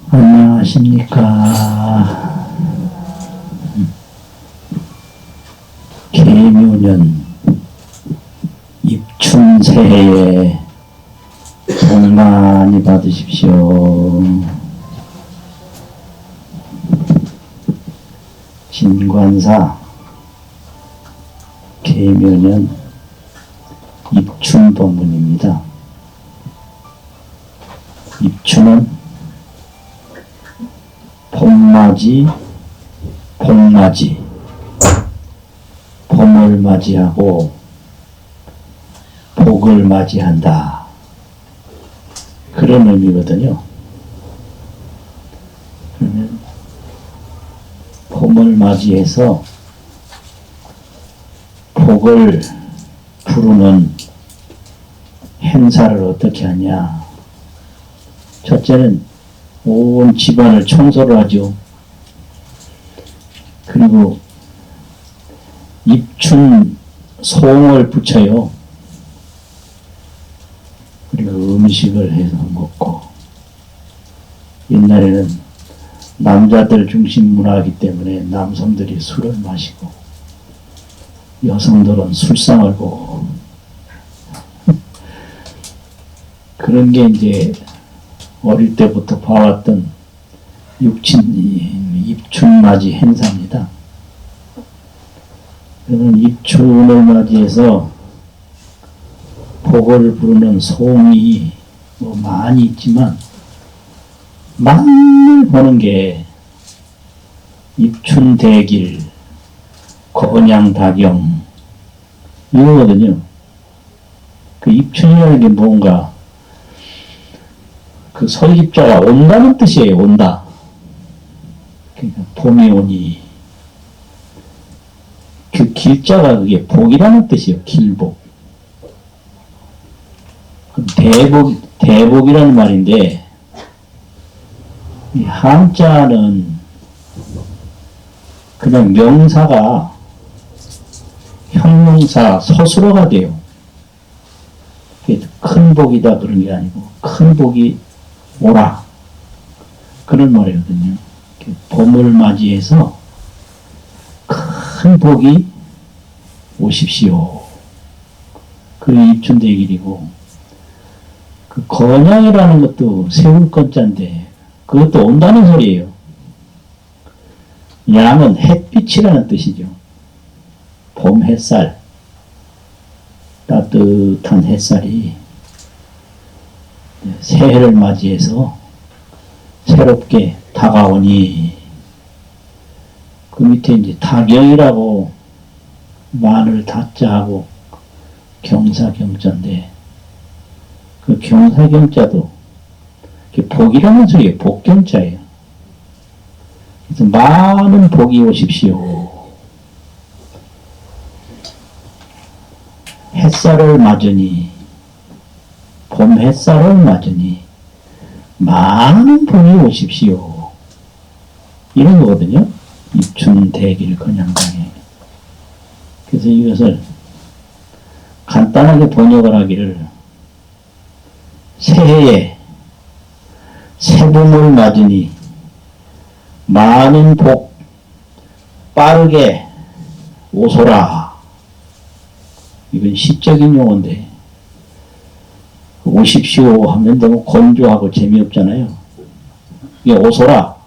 안녕하십니까. 계묘년 입춘새해에 복 많이 받으십시오. 진관사 계묘년 입춘법문입니다. 입춘은 봄맞이, 봄맞이, 봄을 맞이하고 복을 맞이한다. 그런 의미거든요. 그러면 봄을 맞이해서 복을 부르는 행사를 어떻게 하냐. 첫째는 온 집안을 청소를 하죠. 그리고 입춘 송을 붙여요. 그리고 음식을 해서 먹고, 옛날에는 남자들 중심 문화이기 때문에 남성들이 술을 마시고 여성들은 술상을 보고 그런 게 이제 어릴 때부터 봐왔던 입춘맞이 행사입니다. 그러면 입춘을 맞이해서 복을 부르는 소음이 많이 있지만 많이 보는 게 입춘대길, 건양다경 이거거든요. 그 입춘이라는 게 뭔가 그 설립자가 온다는 뜻이에요. 온다. 그러니까 봄이 오니 그 길자가 그게 복이라는 뜻이에요. 길복. 대복이라는 말인데 이 한자는 그냥 명사가 형용사 서술어가 돼요. 큰 복이다 그런 게 아니고 큰 복이 오라 그런 말이거든요. 봄을 맞이해서 큰 복이 오십시오. 그게 입춘대길이고, 그 건양이라는 것도 세울 건자인데 그것도 온다는 소리예요. 양은 햇빛이라는 뜻이죠. 봄 햇살, 따뜻한 햇살이 새해를 맞이해서 새롭게 다가오니, 그 밑에 이제 다경이라고 만을 다자하고 경사경자인데, 그 경사경자도 복이라는 소리예요. 복경자예요. 그래서 많은 복이 오십시오. 햇살을 맞으니, 봄 햇살을 맞으니 많은 복이 오십시오. 이런 거거든요. 입춘대길 건양당에. 그래서 이것을 간단하게 번역을 하기를, 새해에 새봄을 맞으니 많은 복 빠르게 오소라. 이건 시적인 용어인데, 오십시오 하면 너무 건조하고 재미없잖아요. 이게 오소라.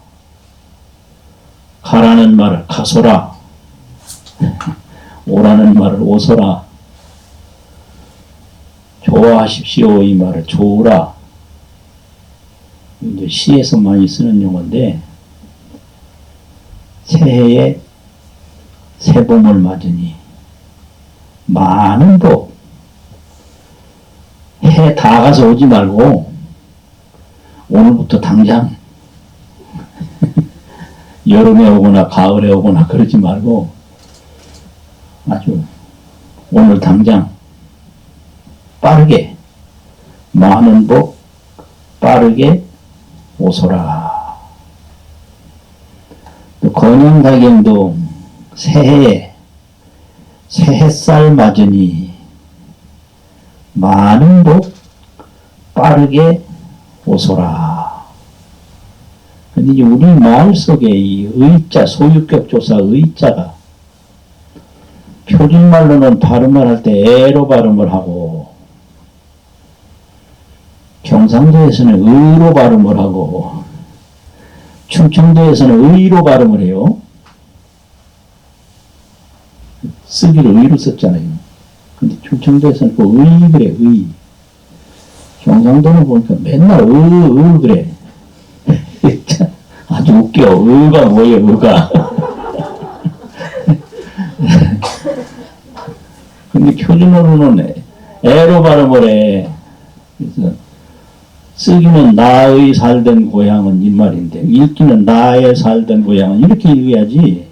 가라는 말을 가소라. 오라는 말을 오소라. 좋아하십시오 이 말을 좋으라. 이제 시에서 많이 쓰는 용어인데, 새해에 새봄을 맞으니 많은 복. 해 다 가서 오지 말고 오늘부터 당장 여름에 오거나 가을에 오거나 그러지 말고 아주 오늘 당장 빠르게 많은 복 빠르게 오소라. 또 건양다경도 새해에 새햇살 맞으니 많은 복 빠르게 오소라. 근데 이제 우리 마을 속에 이 의자, 소유격 조사 의자가 표준말로는 발음을 할 때 애로 발음을 하고, 경상도에서는 의로 발음을 하고, 충청도에서는 의로 발음을 해요. 쓰기를 의로 썼잖아요. 근데 충청도에서는 그 의 그래, 의. 경상도는 보니까 맨날 그래. 아주 웃겨. 의가 뭐예요, 의가. 근데 표준어로는 애로 발음을 해. 그래서 쓰기는 나의 살던 고향은 이 말인데, 읽기는 나의 살던 고향은 이렇게 읽어야지.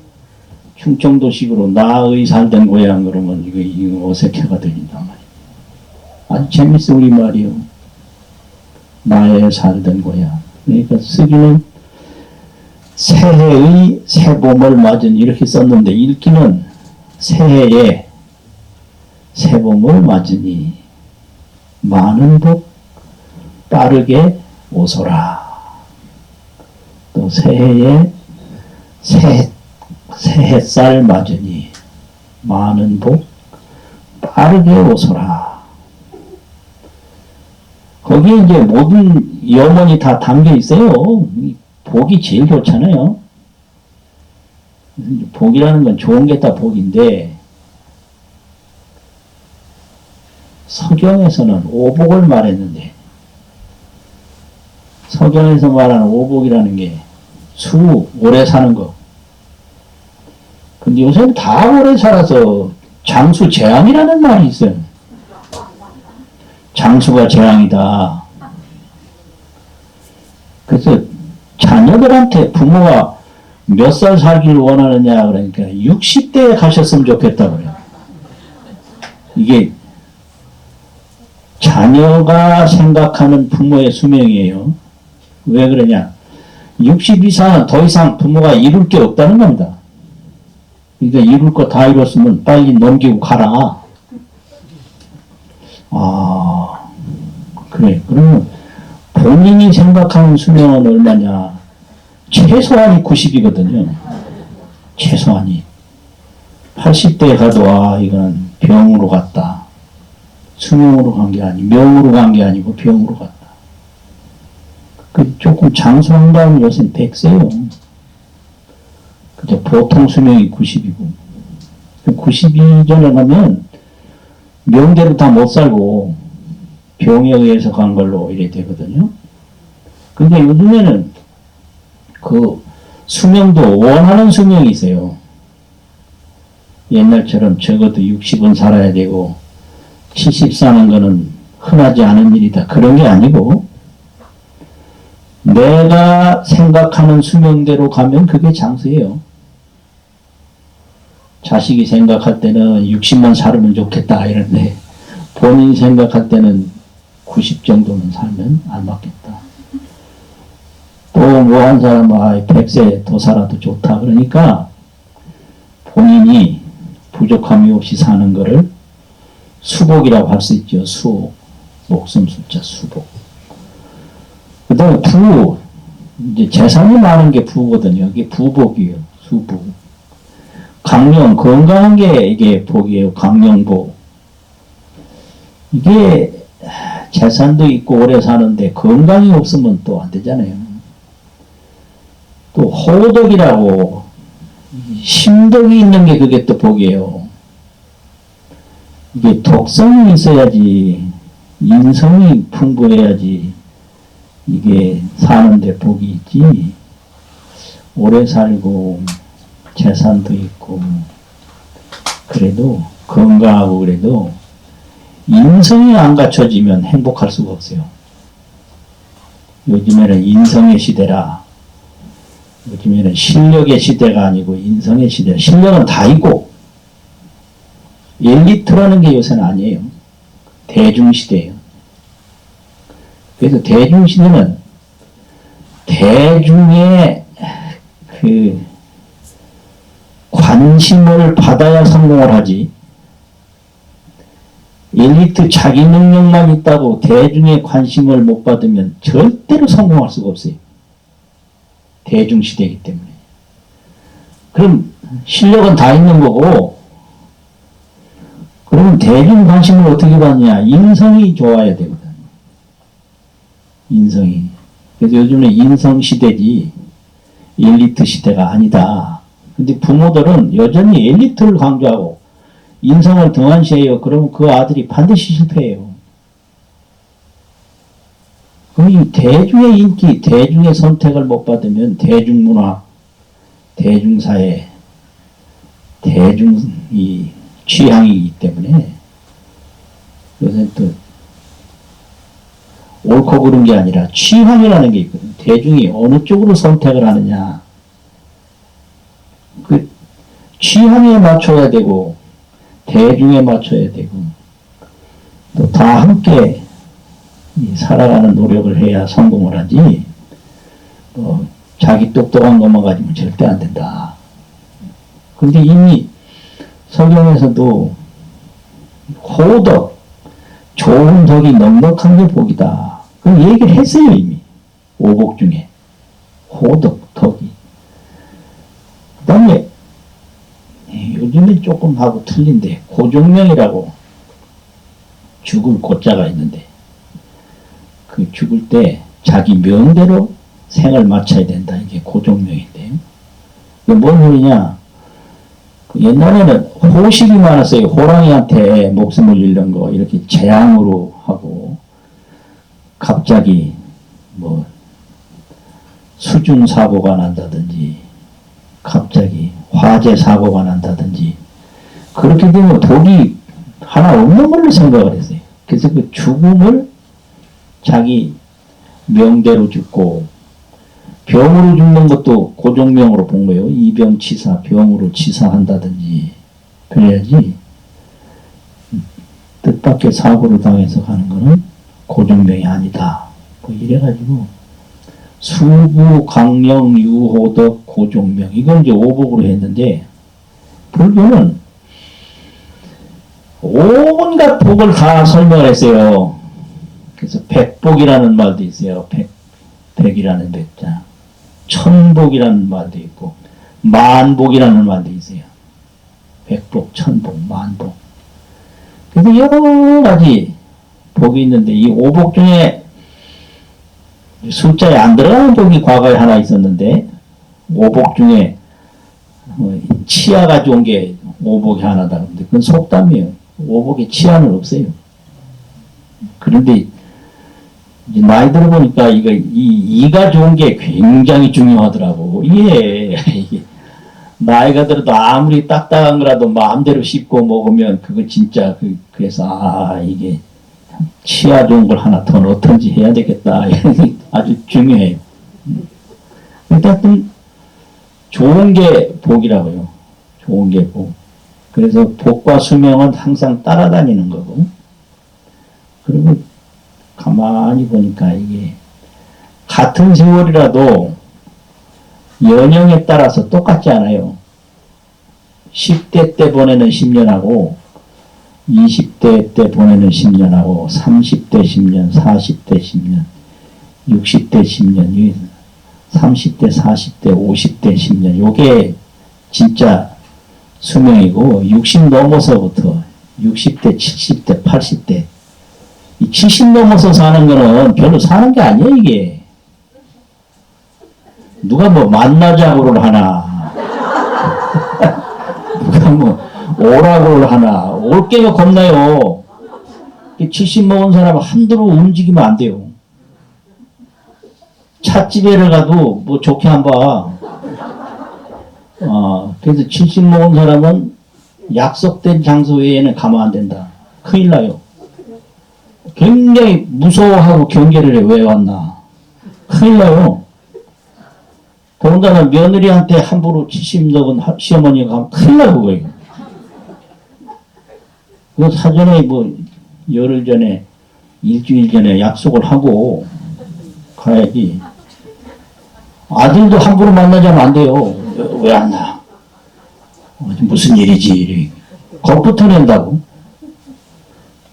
충청도식으로 나의 살던 고향 그러면 이거 어색해가 들린단 말이에요. 아주 재밌어, 우리 말이요. 나의 살던 고향. 그러니까 쓰기는 새해의 새봄을 맞은 이렇게 썼는데, 읽기는 새해에 새봄을 맞으니 많은 복 빠르게 오소라. 또 새해에 새햇살 맞으니 많은 복 빠르게 오소라. 거기에 이제 모든 염원이 다 담겨 있어요. 복이 제일 좋잖아요. 복이라는 건 좋은 게 다 복인데, 서경에서는 오복을 말했는데, 서경에서 말하는 오복이라는 게 오래 사는 거. 근데 요새는 다 오래 살아서 장수 재앙이라는 말이 있어요. 장수가 재앙이다. 그래서 자녀들한테 부모가 몇 살 살기를 원하느냐 그러니까 60대에 가셨으면 좋겠다고요. 이게 자녀가 생각하는 부모의 수명이에요. 왜 그러냐? 60 이상은 더 이상 부모가 이룰 게 없다는 겁니다. 그러니까 이룰 거 다 이뤘으면 빨리 넘기고 가라. 아, 그래. 그러면 본인이 생각하는 수명은 얼마냐? 최소한이 90이거든요. 최소한이. 80대에 가도 이건 병으로 갔다. 수명으로 간 게 아니고 명으로 간 게 아니고 병으로 갔다. 그 조금 장수한 다음에 요새 100세요. 그죠? 보통 수명이 90이고 90이 전에 가면 명대로 다 못 살고 병에 의해서 간 걸로 이래 되거든요. 근데 요즘에는 그 수명도 원하는 수명이 있어요. 옛날처럼 적어도 60은 살아야 되고 70 사는 거는 흔하지 않은 일이다. 그런 게 아니고 내가 생각하는 수명대로 가면 그게 장수예요. 자식이 생각할 때는 60만 살면 좋겠다 이런데 본인이 생각할 때는 90 정도는 살면 안 맞겠다. 또 뭐 한 사람은 100세 더 살아도 좋다. 그러니까 본인이 부족함이 없이 사는 거를 수복이라고 할 수 있죠. 수복. 목숨 숫자 수복. 그 다음에 부. 이제 재산이 많은 게 부거든요. 이게 부복이에요. 수복. 강령, 건강한 게 이게 복이에요. 강령복. 이게 재산도 있고 오래 사는데 건강이 없으면 또 안 되잖아요. 또 호덕이라고 심덕이 있는 게 그게 또 복이에요. 이게 독성이 있어야지, 인성이 풍부해야지 이게 사는데 복이 있지. 오래 살고 재산도 있고 그래도 건강하고 그래도 인성이 안 갖춰지면 행복할 수가 없어요. 요즘에는 인성의 시대라. 요즘에는 실력의 시대가 아니고 인성의 시대라. 실력은 다 있고 엘리트라는 게 요새는 아니에요. 대중시대예요. 그래서 대중시대는 대중의 그 관심을 받아야 성공을 하지, 엘리트 자기 능력만 있다고 대중의 관심을 못 받으면 절대로 성공할 수가 없어요. 대중시대이기 때문에. 그럼 실력은 다 있는 거고, 그러면 대중 관심을 어떻게 받냐? 인성이 좋아야 되거든. 인성이. 그래서 요즘에 인성 시대지 엘리트 시대가 아니다. 근데 부모들은 여전히 엘리트를 강조하고 인성을 등한시해요. 그러면 그 아들이 반드시 실패해요. 그럼 이 대중의 인기, 대중의 선택을 못 받으면 대중문화, 대중사회, 대중이 취향이기 때문에 요새 또 옳고 그른 게 아니라 취향이라는 게 있거든. 대중이 어느 쪽으로 선택을 하느냐. 그 취향에 맞춰야 되고 대중에 맞춰야 되고 또 다 함께 살아가는 노력을 해야 성공을 하지 자기 똑똑한 것만 가지면 절대 안 된다. 근데 이미 성경에서도 호덕, 좋은 덕이 넉넉한 게 복이다. 그 얘기를 했어요 이미. 오복 중에 호덕, 덕이. 그 다음에 요즘에 조금 하고 틀린데 고종명이라고 죽을 고자가 있는데 그 죽을 때 자기 명대로 생을 마쳐야 된다. 이게 고종명인데요. 이게 뭔 소리냐? 옛날에는 호식이 많았어요. 호랑이한테 목숨을 잃는 거 이렇게 재앙으로 하고 갑자기 뭐 수중 사고가 난다든지 갑자기 화재 사고가 난다든지 그렇게 되면 독이 하나 없는 걸로 생각을 했어요. 그래서 그 죽음을 자기 명대로 죽고 병으로 죽는 것도 고종명으로 본 거예요. 이병치사, 병으로 치사한다든지 그래야지 뜻밖의 사고를 당해서 가는 거는 고종명이 아니다. 뭐 이래가지고 수구, 강령, 유호덕, 고종명 이건 이제 오복으로 했는데 불교는 온갖 복을 다 설명을 했어요. 그래서 백복이라는 말도 있어요. 백이라는 백자. 천복이라는 말도 있고 만복이라는 말도 있어요. 백복, 천복, 만복. 그래서 여러 가지 복이 있는데 이 오복 중에 숫자에 안 들어가는 복이 과거에 하나 있었는데 오복 중에 치아가 좋은 게 오복이 하나다. 근데 그건 속담이에요. 오복에 치아는 없어요. 그런데 이제 나이 들어보니까 이가 좋은 게 굉장히 중요하더라고. 이게 나이가 들어도 아무리 딱딱한 거라도 마음대로 씹고 먹으면 그거 진짜 그래서 이게 치아 좋은 걸 하나 더 넣던지 해야 되겠다. 아주 중요해요. 일단 좋은 게 복이라고요. 좋은 게 복. 그래서 복과 수명은 항상 따라다니는 거고. 그리고 가만히 보니까 이게 같은 세월이라도 연령에 따라서 똑같지 않아요. 10대 때 보내는 10년하고 20대 때 보내는 10년하고 30대 10년, 40대 10년, 60대 10년, 30대, 40대, 50대 10년 요게 진짜 수명이고 60 넘어서부터 60대, 70대, 80대 이 70 넘어서 사는 거는 별로 사는 게 아니에요, 이게. 누가 뭐 만나자고를 하나. 누가 뭐 오라고를 하나. 올 게가 겁나요. 70 먹은 사람은 함부로 움직이면 안 돼요. 찻집에를 가도 뭐 좋게 안 봐. 그래서 70 먹은 사람은 약속된 장소 외에는 가면 안 된다. 큰일 나요. 굉장히 무서워하고 경계를 해. 왜 왔나. 큰일 나요. 더군다나 며느리한테 함부로 70 넘은 시어머니가 가면 큰일 나고 그거예요. 그 사전에 뭐 열흘 전에 일주일 전에 약속을 하고 가야지. 아들도 함부로 만나자면 안 돼요. 왜 안 나? 무슨 일이지? 겁부터 낸다고.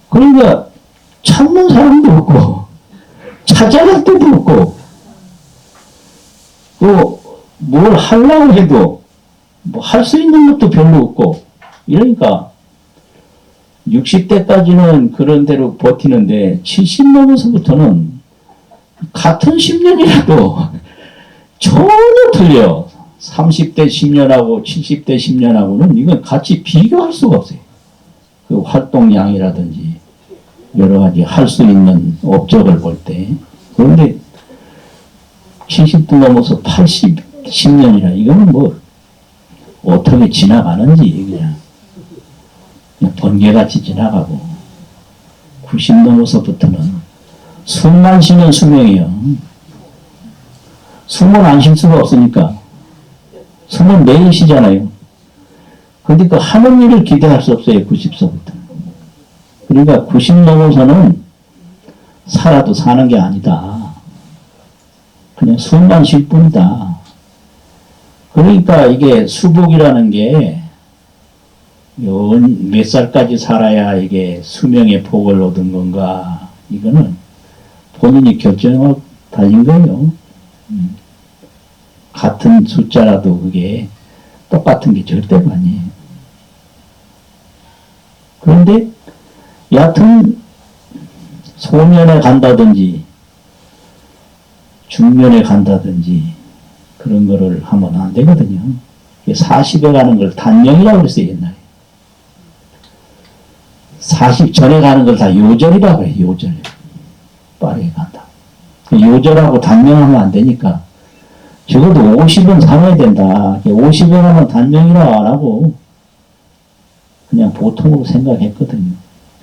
그러니까 찾는 사람도 없고 찾아갈 때도 없고 또 뭘 하려고 해도 뭐 할 수 있는 것도 별로 없고 이러니까 60대까지는 그런 대로 버티는데 70 넘어서부터는 같은 10년이라도 전혀 틀려. 30대 10년하고 70대 10년하고는 이건 같이 비교할 수가 없어요. 그 활동량이라든지 여러 가지 할 수 있는 업적을 볼 때. 그런데 70도 넘어서 80, 10년이라 이거는 뭐 어떻게 지나가는지 그냥 번개같이 지나가고 90 넘어서부터는 숨만 쉬는 수명이요. 숨은 안 쉴 수가 없으니까 숨은 매일 쉬잖아요. 그러니까 하는 일을 기대할 수 없어요. 90서부터. 그러니까 90 넘어서는 살아도 사는 게 아니다. 그냥 숨만 쉴 뿐이다. 그러니까 이게 수복이라는 게 몇 살까지 살아야 이게 수명의 복을 얻은 건가? 이거는 본인이 결정하고 달린 거예요. 같은 숫자라도 그게 똑같은 게 절대로 아니에요. 그런데 여하튼 소년에 간다든지 중년에 간다든지 그런 거를 하면 안 되거든요. 40에 가는 걸 단명이라고 그랬어요, 옛날에. 40 전에 가는 걸 다 요절이라고 해요, 요절. 빠르게 간다. 요절하고 단명하면 안 되니까 적어도 50은 살아야 된다. 50에 가면 단명이라 안 하고 그냥 보통으로 생각했거든요.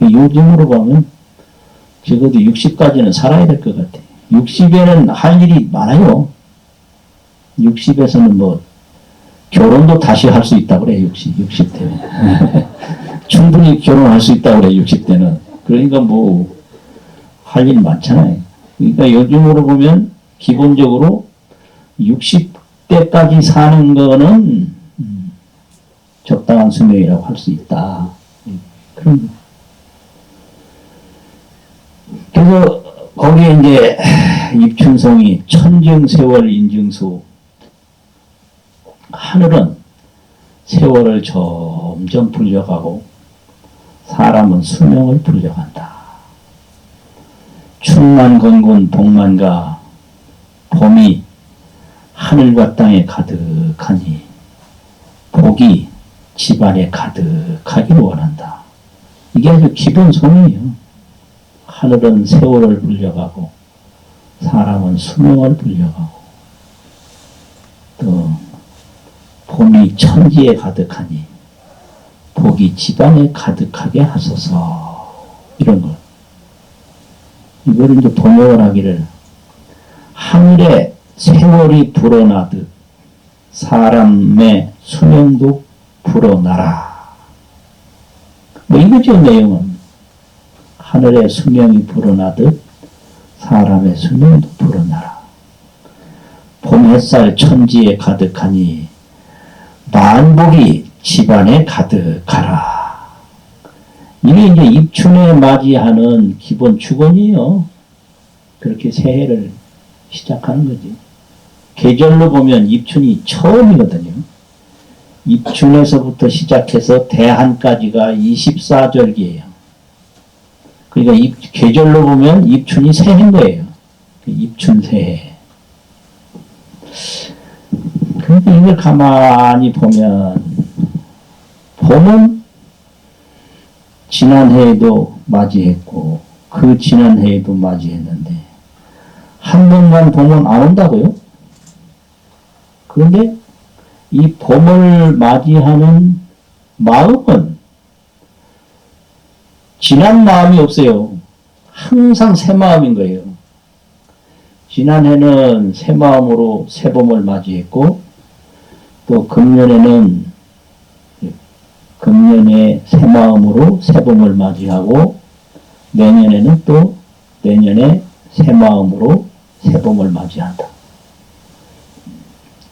요즘으로 보면 적어도 60까지는 살아야 될 것 같아요. 60에는 할 일이 많아요. 60에서는 뭐 결혼도 다시 할 수 있다고 그래. 60대면 충분히 결혼할 수 있다고 그래. 60대는 그러니까 뭐 할 일 많잖아요. 그러니까 요즘으로 보면 기본적으로 60대까지 사는 거는 적당한 수명이라고 할 수 있다. 그런. 그래서 거기에 이제 입춘성이 천정세월 인증수 하늘은 세월을 점점 불려가고 사람은 수명을 불려간다. 춘만 건곤 복만가 봄이 하늘과 땅에 가득하니 복이 집안에 가득하기를 원한다. 이게 아주 기본 소명이에요. 하늘은 세월을 불려가고 사람은 수명을 불려가고 또 봄이 천지에 가득하니 복이 집안에 가득하게 하소서. 이런 것. 이걸 이제 번역을 하기를 하늘에 세월이 불어나듯 사람의 수명도 불어나라. 뭐 이거죠, 내용은. 하늘에 수명이 불어나듯 사람의 수명도 불어나라. 봄 햇살 천지에 가득하니 만복이 집안에 가득하라. 이게 이제 입춘에 맞이하는 기본 축원이에요. 그렇게 새해를 시작하는 거지. 계절로 보면 입춘이 처음이거든요. 입춘에서부터 시작해서 대한까지가 24절기예요. 그러니까 계절로 보면 입춘이 새해인 거예요. 입춘 새해. 그런데 이걸 가만히 보면 봄은 지난해에도 맞이했고 그 지난해에도 맞이했는데 한 번만 봄은 안 온다고요? 그런데 이 봄을 맞이하는 마음은 지난 마음이 없어요. 항상 새 마음인 거예요. 지난해는 새 마음으로 새 봄을 맞이했고 또 금년에 새 마음으로 새 봄을 맞이하고 내년에는 또 내년에 새 마음으로 새 봄을 맞이한다.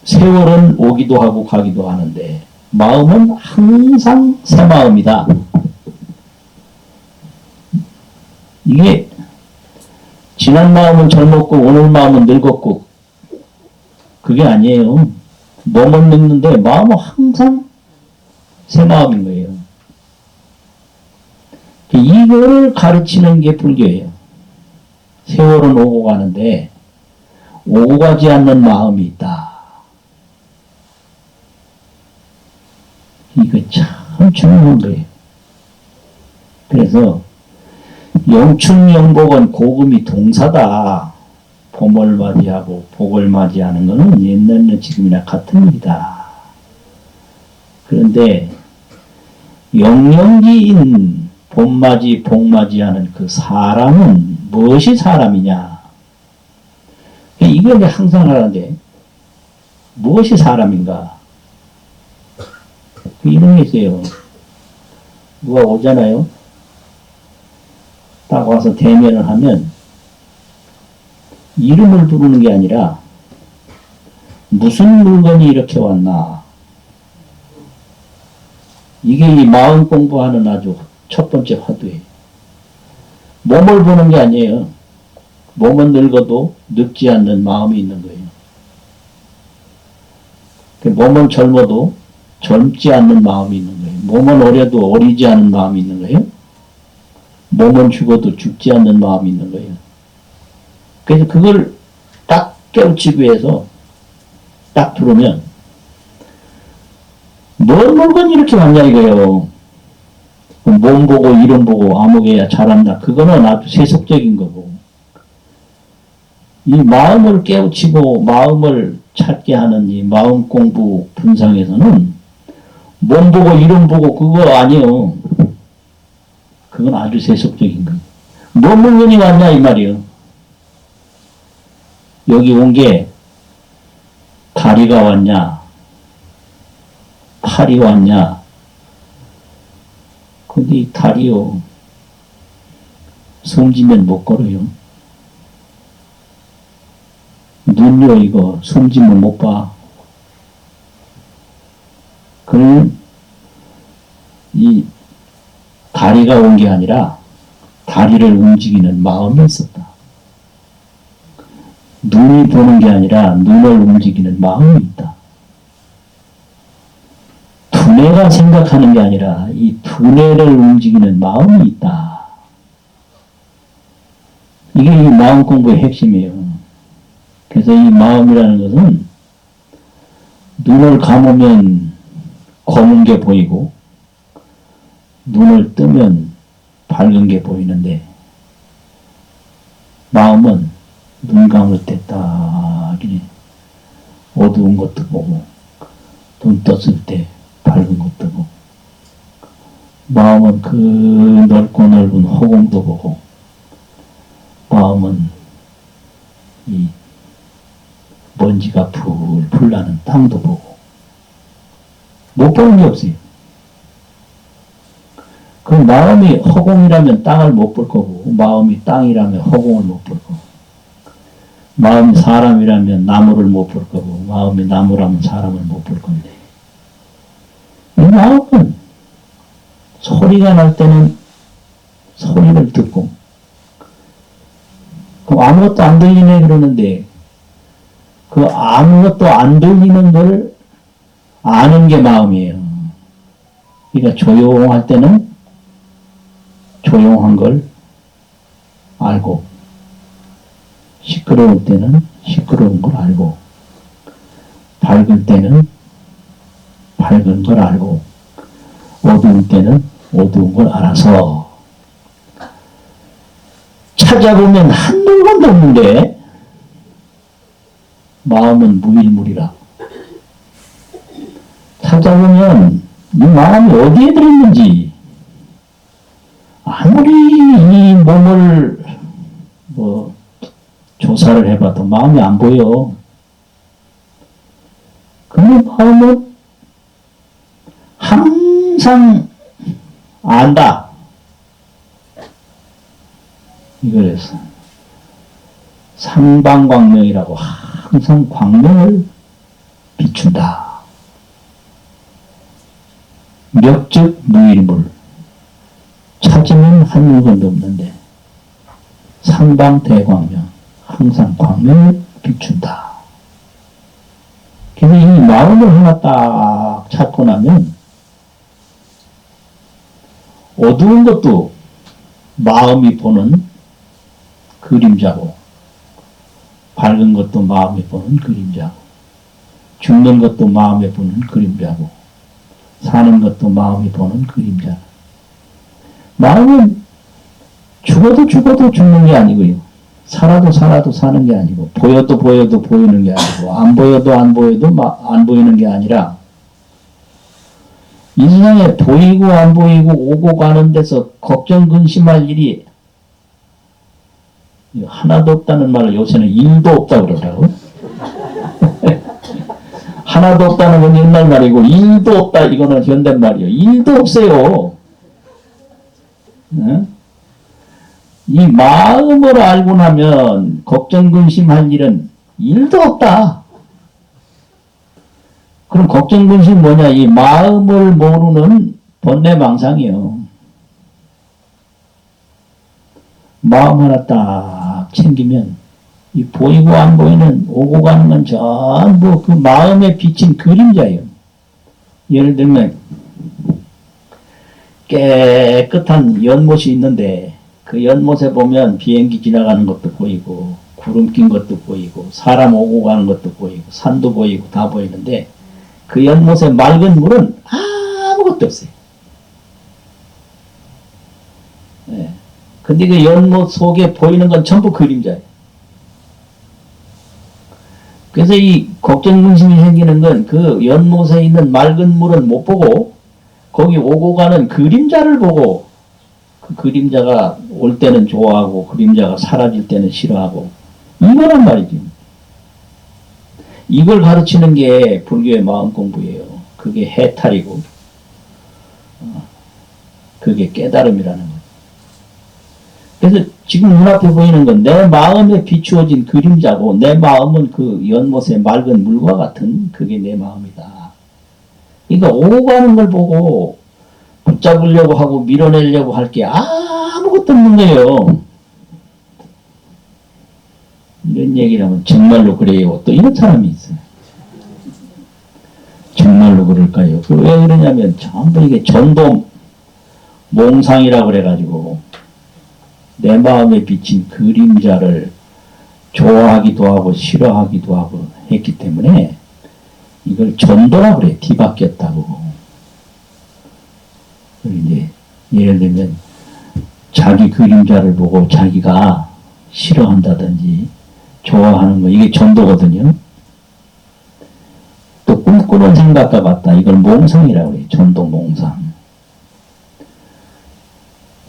세월은 오기도 하고 가기도 하는데 마음은 항상 새 마음이다. 이게 지난 마음은 젊었고 오늘 마음은 늙었고 그게 아니에요. 몸은 늙는데 마음은 항상 새 마음인 거예요. 이걸 가르치는 게 불교예요. 세월은 오고 가는데 오고 가지 않는 마음이 있다. 이거 참 중요한 거예요. 그래서 영춘영복은 고금이 동사다. 봄을 맞이하고 복을 맞이하는 것은 옛날이나 지금이나 같은 일이다. 그런데 영영기인 봄맞이 복맞이하는 그 사람은 무엇이 사람이냐? 이걸 항상 하는데 무엇이 사람인가? 이런 게 있어요. 누가 오잖아요. 딱 와서 대면을 하면 이름을 부르는 게 아니라 무슨 물건이 이렇게 왔나? 이게 이 마음 공부하는 아주 첫 번째 화두예요. 몸을 보는 게 아니에요. 몸은 늙어도 늙지 않는 마음이 있는 거예요. 몸은 젊어도 젊지 않는 마음이 있는 거예요. 몸은 어려도 어리지 않은 마음이 있는 거예요. 몸은 죽어도 죽지 않는 마음이 있는 거예요. 그래서 그걸 딱 깨우치기 위해서 딱 들으면 뭔 물건이 이렇게 왔냐 이거예요. 몸 보고 이름 보고 아무개야 잘한다. 그거는 아주 세속적인 거고 이 마음을 깨우치고 마음을 찾게 하는 이 마음 공부 분상에서는 몸 보고 이름 보고 그거 아니에요. 그건 아주 세속적인 거예요. 뭔 물건이 왔냐 이 말이에요. 여기 온 게 다리가 왔냐 팔이 왔냐. 근데 이 다리요 숨지면 못 걸어요. 눈요 이거 숨지면 못 봐. 그럼 이 다리가 온 게 아니라 다리를 움직이는 마음이 있었다. 눈이 보는 게 아니라 눈을 움직이는 마음이 있다. 두뇌가 생각하는 게 아니라 이 두뇌를 움직이는 마음이 있다. 이게 이 마음 공부의 핵심이에요. 그래서 이 마음이라는 것은 눈을 감으면 검은 게 보이고 눈을 뜨면 밝은 게 보이는데 마음은 눈 감을 때 딱 어두운 것도 보고 눈 떴을 때 밝은 것도 보고 마음은 그 넓고 넓은 허공도 보고 마음은 이 먼지가 풀풀 나는 땅도 보고 못 보는 게 없어요. 그 마음이 허공이라면 땅을 못 볼 거고 마음이 땅이라면 허공을 못 볼 거고 마음이 사람이라면 나무를 못 볼 거고 마음이 나무라면 사람을 못 볼 건데 이 마음은 소리가 날 때는 소리를 듣고 그럼 아무것도 안 들리네 그러는데 그 아무것도 안 들리는 걸 아는 게 마음이에요. 그러니까 조용할 때는 조용한 걸 알고 시끄러울 때는 시끄러운 걸 알고 밝을 때는 밝은 걸 알고 어두울 때는 어두운 걸 알아서 찾아보면 한 물건도 없는데 마음은 무일물이라. 찾아보면 이 마음이 어디에 들어있는지 아무리 이 몸을 조사를 해봐도 마음이 안 보여. 근데 마음은 항상 안다. 이거래서 상방광명이라고 항상 광명을 비춘다. 멱즉 무일물. 찾으면 한 물건도 없는데 상방대광명. 항상 광명을 비춘다. 그래서 이 마음을 하나 딱 찾고 나면 어두운 것도 마음이 보는 그림자고, 밝은 것도 마음이 보는 그림자고, 죽는 것도 마음이 보는 그림자고, 사는 것도 마음이 보는 그림자. 마음은 죽어도 죽는 게 아니고요. 살아도 사는 게 아니고, 보여도 보이는 게 아니고, 안 보여도 안 보이는 게 아니라, 이 세상에 보이고 안 보이고 오고 가는 데서 걱정 근심할 일이 하나도 없다는 말을 요새는 일도 없다고 그러더라고. 하나도 없다는 건 옛날 말이고, 일도 없다 이거는 현대말이에요. 일도 없어요. 네? 이 마음을 알고 나면 걱정 근심할 일은 일도 없다. 그럼 걱정 근심 뭐냐? 이 마음을 모르는 번뇌망상이요. 마음 하나 딱 챙기면 이 보이고 안 보이는 오고 가는 건 전부 그 마음에 비친 그림자예요. 예를 들면 깨끗한 연못이 있는데 그 연못에 보면 비행기 지나가는 것도 보이고 구름 낀 것도 보이고 사람 오고 가는 것도 보이고 산도 보이고 다 보이는데 그 연못의 맑은 물은 아무것도 없어요. 네. 근데 그 연못 속에 보이는 건 전부 그림자예요. 그래서 이 걱정 근심이 생기는 건 그 연못에 있는 맑은 물은 못 보고 거기 오고 가는 그림자를 보고 그 그림자가 올 때는 좋아하고 그림자가 사라질 때는 싫어하고 이거란 말이지. 이걸 가르치는 게 불교의 마음 공부예요. 그게 해탈이고 그게 깨달음이라는 거예요. 그래서 지금 눈앞에 보이는 건 내 마음에 비추어진 그림자고 내 마음은 그 연못의 맑은 물과 같은 그게 내 마음이다. 그러니까 오고 가는 걸 보고 붙잡으려고 하고 밀어내려고 할 게 아무것도 없는 거예요. 이런 얘기를 하면 정말로 그래요. 또 이런 사람이 있어요. 정말로 그럴까요? 왜 그러냐면 전부 이게 전도 몽상이라고 그래가지고 내 마음에 비친 그림자를 좋아하기도 하고 싫어하기도 하고 했기 때문에 이걸 전도라고 그래. 뒤바뀌었다고. 이제 예를 들면 자기 그림자를 보고 자기가 싫어한다든지 좋아하는 거 이게 전도거든요. 또 꿈꾸는 생각과 같다. 이걸 몽상이라고 해요. 전도 몽상.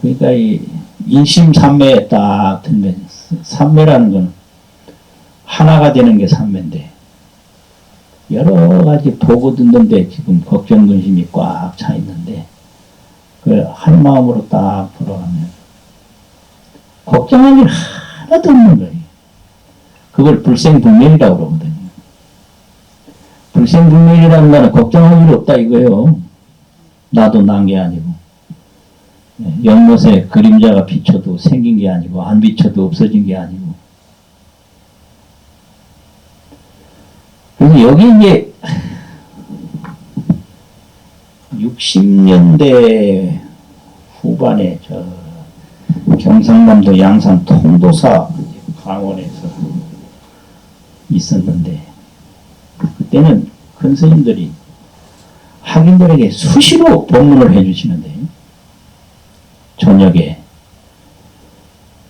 그러니까 이 인심삼매에 딱 들면 삼매라는 건 하나가 되는 게 삼매인데 여러 가지 보고 듣는데 지금 걱정 근심이 꽉 차 있는데 그 한 마음으로 딱 돌아가면 걱정할 일 하나도 없는 거예요. 그걸 불생불멸이라고 그러거든요. 불생불멸이라는 말은 걱정할 일이 없다 이거예요. 나도 난 게 아니고 연못에 그림자가 비춰도 생긴 게 아니고 안 비춰도 없어진 게 아니고 그래서 여기 이제 60년대 후반에 저 경상남도 양산 통도사 강원에서 있었는데 그때는 큰 스님들이 학인들에게 수시로 법문을 해주시는데 저녁에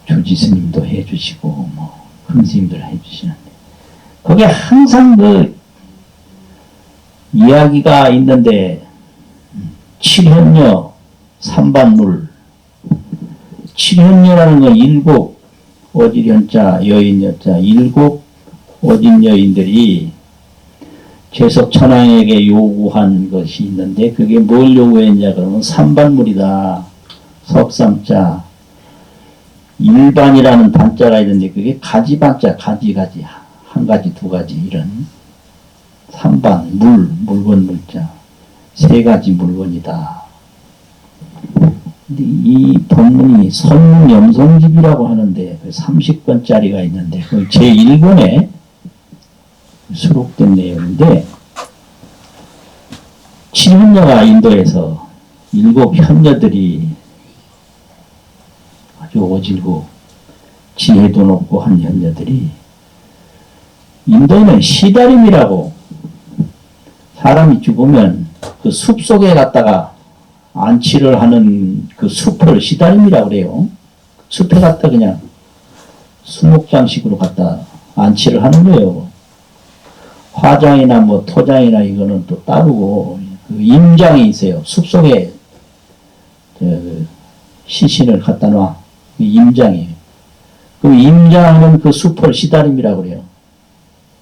주지 스님도 해주시고 뭐 큰 스님들 해주시는데 거기에 항상 그 이야기가 있는데 칠현녀 삼반물 칠현녀라는 건 일곱 어질현자 여인여자 일곱 어진 여인들이 재석천왕에게 요구한 것이 있는데 그게 뭘 요구했냐 그러면 삼반물이다. 석삼자 일반이라는 반자가 있는데 그게 가지반자 가지 한 가지 두 가지 이런 삼반 물건 물자 세 가지 물건이다. 근데 이 본문이 선문염성집이라고 하는데 30권짜리가 있는데 그 제1권에 수록된 내용인데, 칠현녀가 인도에서 7 현녀들이 아주 오질고 지혜도 높고 한 현녀들이, 인도에는 시다림이라고 사람이 죽으면 그 숲속에 갔다가 안치를 하는 그 숲을 시다림이라고 그래요. 숲에 갔다 그냥 수목장식으로 갖다 안치를 하는 거예요. 화장이나 뭐 토장이나 이거는 또 따르고, 그 임장이 있어요. 숲속에 시신을 갖다 놔. 그 임장이에요. 그 임장은 그 숲을 시다림이라고 그래요.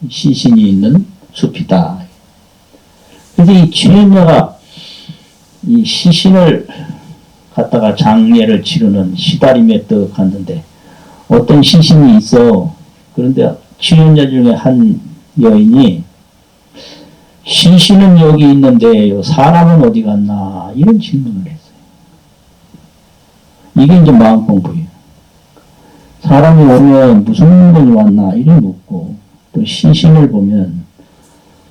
시신이 있는 숲이다. 그래서 이 칠현녀가 이 시신을 갖다가 장례를 치르는 시다림에 떡 갔는데, 어떤 시신이 있어. 그런데 칠현녀 중에 한 여인이, 시신은 여기 있는데 사람은 어디 갔나, 이런 질문을 했어요. 이게 이제 마음 공부예요. 사람이 오면 무슨 분이 왔나 이래 묻고, 또 시신을 보면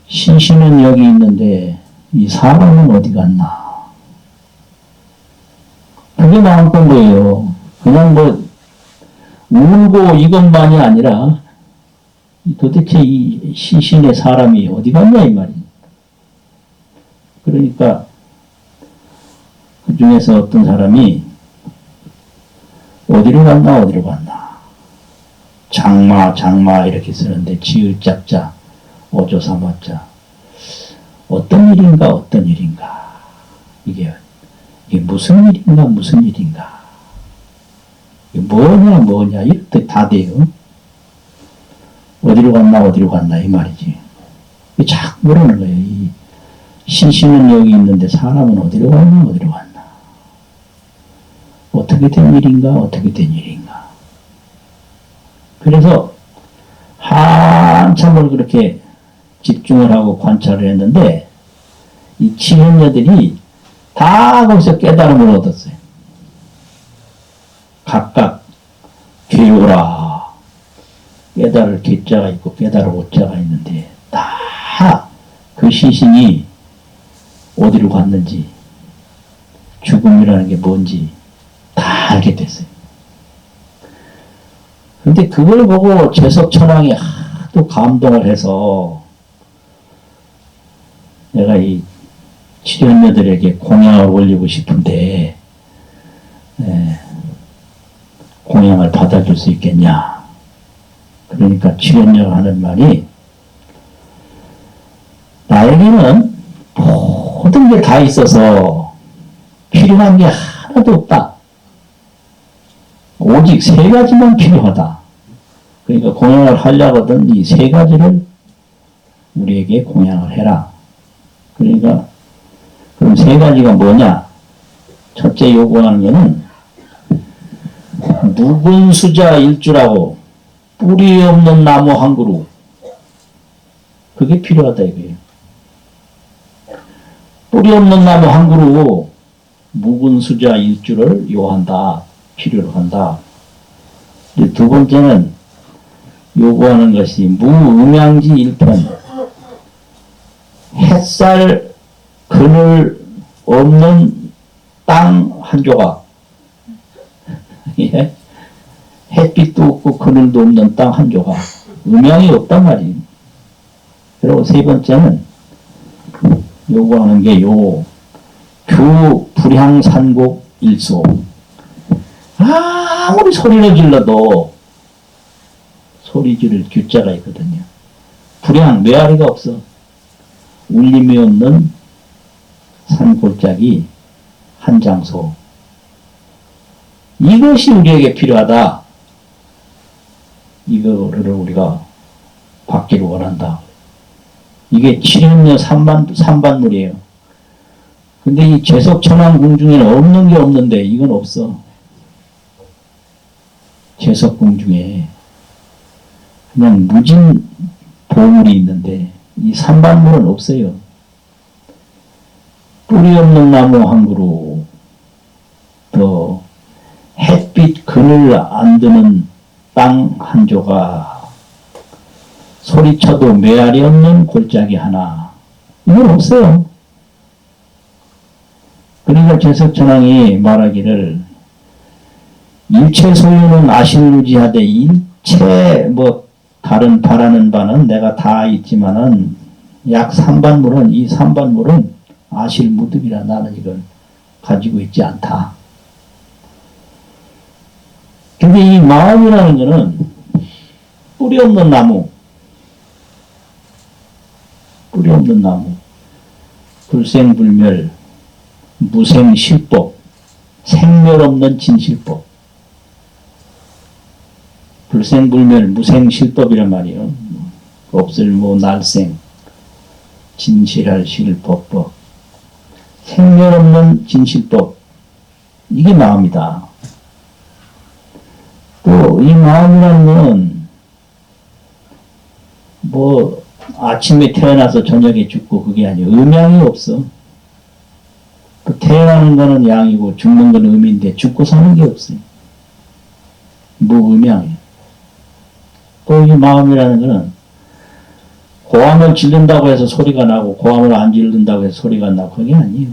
시신은 여기 있는데 이 사람은 어디 갔나. 그게 마음 공부예요. 그냥 뭐 울고 이것만이 아니라 도대체 이 시신의 사람이 어디 갔냐 이 말이에요. 그러니까 그 중에서 어떤 사람이 어디로 갔나 장마 이렇게 쓰는데 지을 짝자 오조삼화자, 어떤 일인가 이게 무슨 일인가 이게 뭐냐 이렇게 다 돼요. 어디로 갔나 이 말이지. 자꾸 물어보는 거예요. 이 시신은 여기 있는데 사람은 어디로 갔나. 어떻게 된 일인가. 그래서 한참을 그렇게 집중을 하고 관찰을 했는데, 이 칠현녀들이 다 거기서 깨달음을 얻었어요. 각각 괴오라. 깨달을 괴자가 있고 깨달을 오자가 있는데, 다 그 시신이 어디로 갔는지, 죽음이라는 게 뭔지 다 알게 됐어요. 근데 그걸 보고 재석천왕이 하도 감동을 해서, 내가 이 칠현녀들에게 공양을 올리고 싶은데, 공양을 받아줄 수 있겠냐. 그러니까 칠현녀가 하는 말이, 나에게는 모든 게 다 있어서 필요한 게 하나도 없다. 오직 3가지만 필요하다. 그러니까 공양을 하려거든 이 3가지를 우리에게 공양을 해라. 그러니까 그럼 3가지가 뭐냐? 첫째 요구하는 게는 묵은 수자 일주라고, 뿌리 없는 나무 한 그루. 그게 필요하다 이거예요. 뿌리 없는 나무 한 그루, 묵은 수자 일주를 요한다. 필요로 한다. 두 번째는 요구하는 것이 무음양지 1편, 햇살 그늘 없는 땅 한 조각. 예? 햇빛도 없고 그늘도 없는 땅 한 조각. 음양이 없단 말이에요. 그리고 세 번째는 요구하는 게 규 불향산곡 일소. 아무리 소리를 질러도 소리 지를 규자가 있거든요. 불향, 메아리가 없어. 울림이 없는 산골짜기 한 장소. 이것이 우리에게 필요하다. 이거를 우리가 받기를 원한다. 이게 칠현녀 삼반물이에요. 근데 이 재석천왕궁 중에는 없는 게 없는데 이건 없어. 재석궁 중에 그냥 무진 보물이 있는데 이 삼반물은 없어요. 뿌리 없는 나무 한 그루, 또 햇빛 그늘 안 드는 땅 한 조각, 소리쳐도 메아리 없는 골짜기 하나. 이건 없어요. 그러니까 제석천왕이 말하기를 일체 소유는 아실무지하되 일체 뭐 다른 바라는 바는 내가 다 있지만은 약 3반물은 이 3반물은 아실무득이라 나는 이걸 가지고 있지 않다. 근데 이 마음이라는 거는 뿌리 없는 나무, 뿌리 없는 나무, 불생불멸, 무생실법, 생멸 없는 진실법. 불생불멸, 무생실법이란 말이에요. 없을무 날생, 진실할 실법법. 생멸 없는 진실법. 이게 마음이다. 또 이 마음이라는 건 뭐 아침에 태어나서 저녁에 죽고 그게 아니에요. 음양이 없어. 또 태어나는 거는 양이고 죽는 건 음인데 죽고 사는 게 없어요. 무음양이에요. 또 이 마음이라는 거는 고함을 지른다고 해서 소리가 나고 고함을 안 지른다고 해서 소리가 안 나고 그게 아니에요.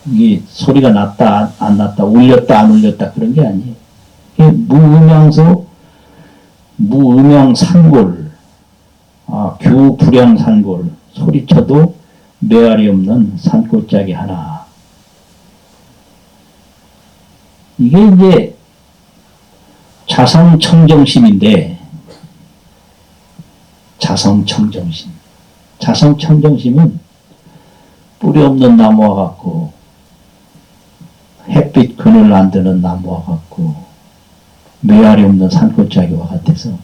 이게 소리가 났다 안 났다 울렸다 안 울렸다 그런 게 아니에요. 이게 무음양소 무음양산골 규불양산골 소리쳐도 메아리 없는 산골짜기 하나. 이게 이제 자성청정심인데 자성청정심. 자성청정심은 뿌리 없는 나무와 같고 햇빛 그늘 안 드는 나무와 같고 메아리 없는 산골짜기와 같아서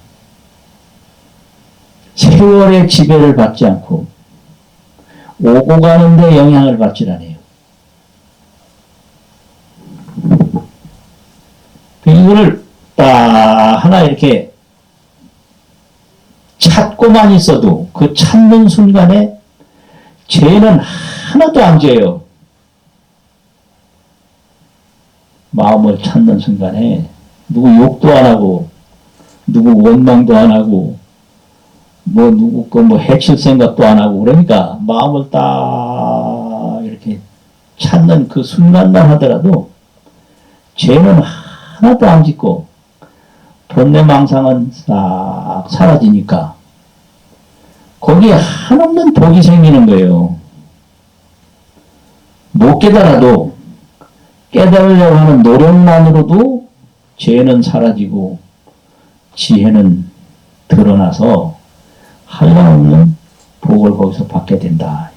세월의 지배를 받지 않고 오고 가는데 영향을 받질 않아요. 이거를 딱 하나 이렇게 찾고만 있어도 그 찾는 순간에 죄는 하나도 안 져요. 마음을 찾는 순간에 누구 욕도 안 하고 누구 원망도 안 하고 뭐 누구 거 뭐 해칠 생각도 안 하고 그러니까 마음을 딱 이렇게 찾는 그 순간만 하더라도 죄는 하나도 안 짓고 번뇌망상은 싹 사라지니까 거기에 한없는 복이 생기는 거예요. 못 깨달아도 깨달으려고 하는 노력만으로도 죄는 사라지고 지혜는 드러나서 한량없는 복을 거기서 받게 된다.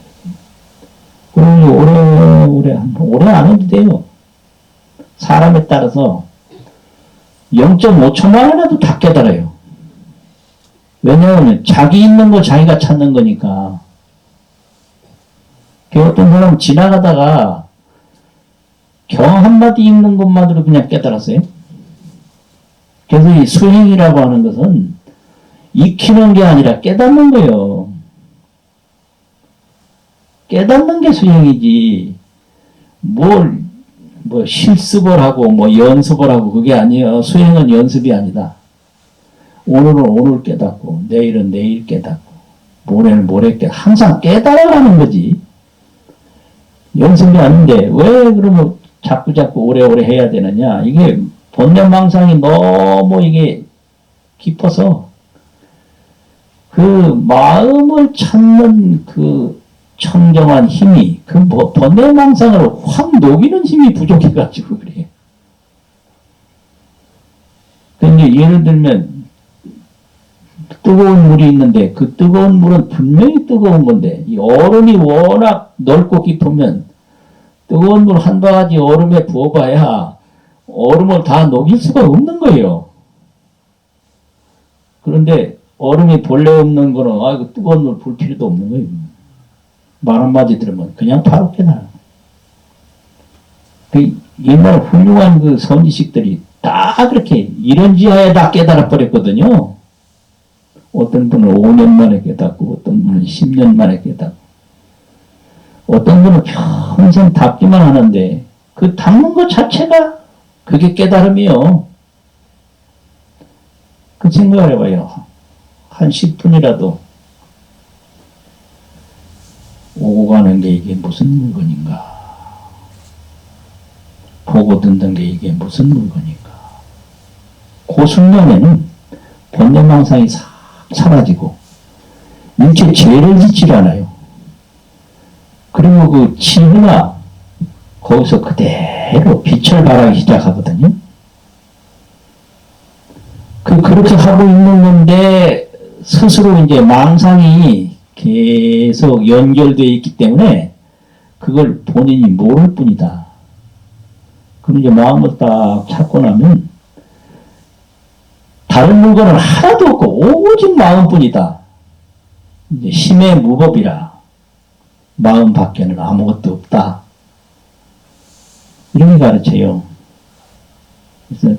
오래 안 해도 돼요. 사람에 따라서 0.5초만 해도 다 깨달아요. 왜냐하면 자기 있는 거 자기가 찾는 거니까. 어떤 사람 지나가다가 경 한마디 읽는 것만으로 그냥 깨달았어요. 그래서 이 수행이라고 하는 것은 익히는 게 아니라 깨닫는 거예요. 깨닫는 게 수행이지. 뭐 실습을 하고 뭐 연습을 하고 그게 아니에요. 수행은 연습이 아니다. 오늘은 오늘 깨닫고 내일은 내일 깨닫고 모레는 모레 깨닫고 항상 깨달아가는 거지. 연습이 아닌데 왜 그러면 자꾸 오래오래 해야 되느냐. 이게 번뇌망상이 너무 이게 깊어서 그 마음을 찾는 그 청정한 힘이 그 번뇌망상을 확 녹이는 힘이 부족해가지고 그래. 근데 예를 들면 뜨거운 물이 있는데 그 뜨거운 물은 분명히 뜨거운 건데 이 얼음이 워낙 넓고 깊으면 뜨거운 물 한 바가지 얼음에 부어봐야 얼음을 다 녹일 수가 없는 거예요. 그런데 얼음이 본래 없는 거는 이거 뜨거운 물 불 필요도 없는 거예요. 말 한마디 들으면 그냥 바로 깨달아. 그 옛날 훌륭한 그 선지식들이 다 그렇게 이런 지하에 다 깨달아 버렸거든요. 어떤 분은 5년 만에 깨닫고 어떤 분은 10년 만에 깨닫고 어떤 분은 평생 닦기만 하는데 그 닦는 것 자체가 그게 깨달음이요. 그 생각을 해봐요. 한 10분이라도 오고 가는 게 이게 무슨 물건인가? 보고 듣는 게 이게 무슨 물건인가? 그 순간에는 번뇌망상이 싹 사라지고 일체 죄를 짓질 않아요. 그리고 그 치유가 거기서 그대로 빛을 발하기 시작하거든요. 그렇게 하고 있는 건데 스스로 이제 망상이 계속 연결되어 있기 때문에 그걸 본인이 모를 뿐이다. 그럼 이제 마음을 딱 찾고 나면 다른 물건은 하나도 없고 오직 마음뿐이다. 이제 심의 무법이라 마음 밖에는 아무것도 없다. 이렇게 가르쳐요. 그래서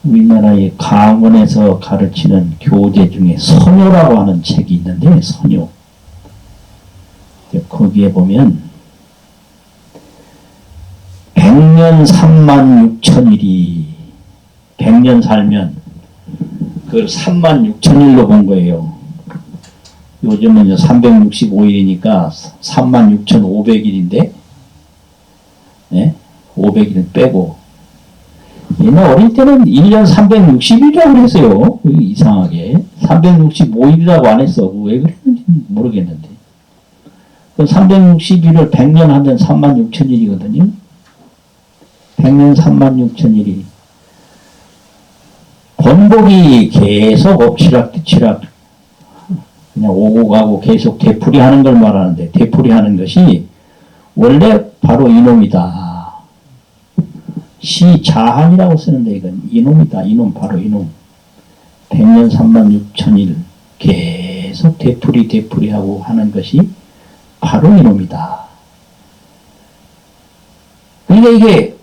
우리나라의 강원에서 가르치는 교재 중에 선효라고 하는 책이 있는데, 선효. 거기에 보면 100년 36,000일이 100년 살면 그걸 36,000일로 본 거예요. 요즘은 365일이니까 36,500일인데 네? 500일은 빼고 옛날 어릴 때는 1년 360일이라고 그랬어요. 이상하게 365일이라고 안 했어. 왜 그랬는지 모르겠는데 360일을 100년 하면 36,000일이거든요. 100년 36,000일이 번복이 계속 엎치락뒤치락 그냥 오고 가고 계속 되풀이하는 걸 말하는데, 되풀이하는 것이 원래 바로 이놈이다. 시자한이라고 쓰는데 이건 이놈이다. 이놈, 바로 이놈. 100년 36,000일 계속 되풀이하고 하는 것이 바로 이놈이다. 그러니까 이게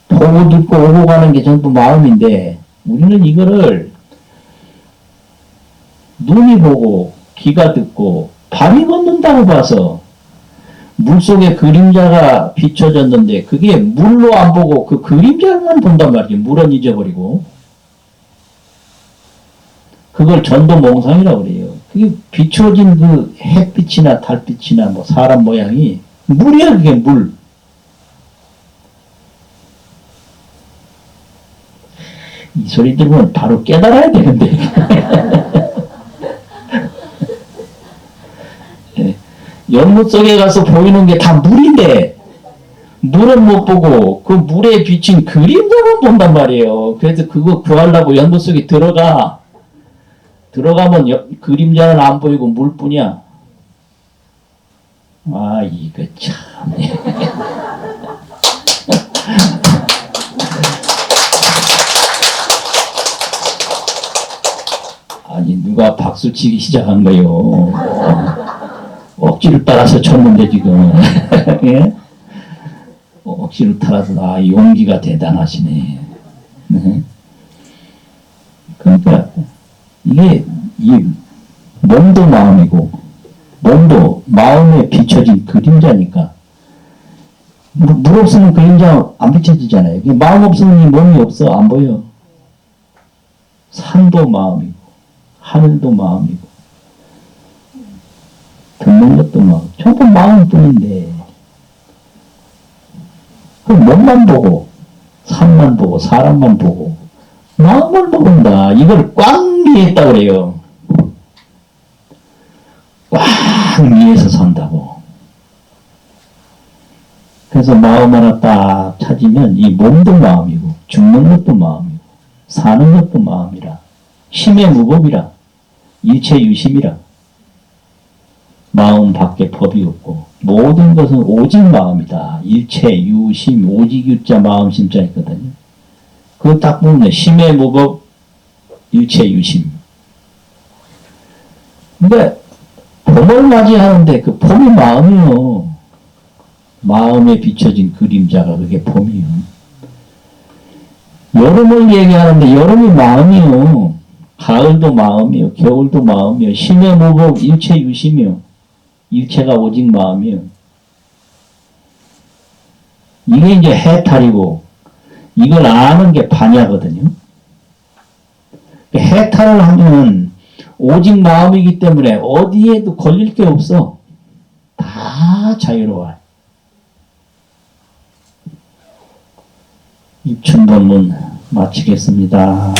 보고 듣고 오고 가는 게 전부 마음인데 우리는 이거를 눈이 보고 귀가 듣고 발이 걷는다고 봐서 물속에 그림자가 비춰졌는데 그게 물로 안 보고 그 그림자만 본단 말이에요. 물은 잊어버리고. 그걸 전도몽상이라고 그래요. 그게 비춰진 그 햇빛이나 달빛이나 뭐 사람 모양이 물이야. 그게 물. 이 소리 들으면 바로 깨달아야 되는데. 연못 속에 가서 보이는 게 다 물인데 물은 못 보고 그 물에 비친 그림자만 본단 말이에요. 그래서 그거 구하려고 연못 속에 들어가면 그림자는 안 보이고 물뿐이야. 아 이거 참. 아니 누가 박수치기 시작한 거요. 억지를 따라서 쳤는데 지금. 예? 억지를 따라서 용기가 대단하시네. 네? 그러니까 이게 이 몸도 마음이고 몸도 마음에 비춰진 그림자니까 물 없으면 그림자 안 비춰지잖아요. 마음 없으면 이 몸이 없어. 안 보여. 산도 마음이고 하늘도 마음이고 듣는 것도 마음. 전부 마음뿐인데 그 몸만 보고 산만 보고 사람만 보고 마음을 모른다. 이걸 꽉 위했다 그래요. 꽉 위에서 산다고. 그래서 마음 하나 딱 찾으면 이 몸도 마음이고 죽는 것도 마음이고 사는 것도 마음이라. 심의 무법이라. 일체 유심이라. 마음 밖에 법이 없고 모든 것은 오직 마음이다. 일체 유심 오직 유자 마음 심자 있거든요. 그거 딱 보면 심의 무법 일체 유심. 근데 봄을 맞이하는데 그 봄이 마음이요. 마음에 비춰진 그림자가 그게 봄이요. 여름을 얘기하는데 여름이 마음이요. 가을도 마음이요. 겨울도 마음이요. 심의 무법 일체 유심이요. 일체가 오직 마음이요. 이게 이제 해탈이고 이걸 아는 게 반야거든요. 해탈을 하면은 오직 마음이기 때문에 어디에도 걸릴 게 없어. 다 자유로워요. 입춘본문 마치겠습니다.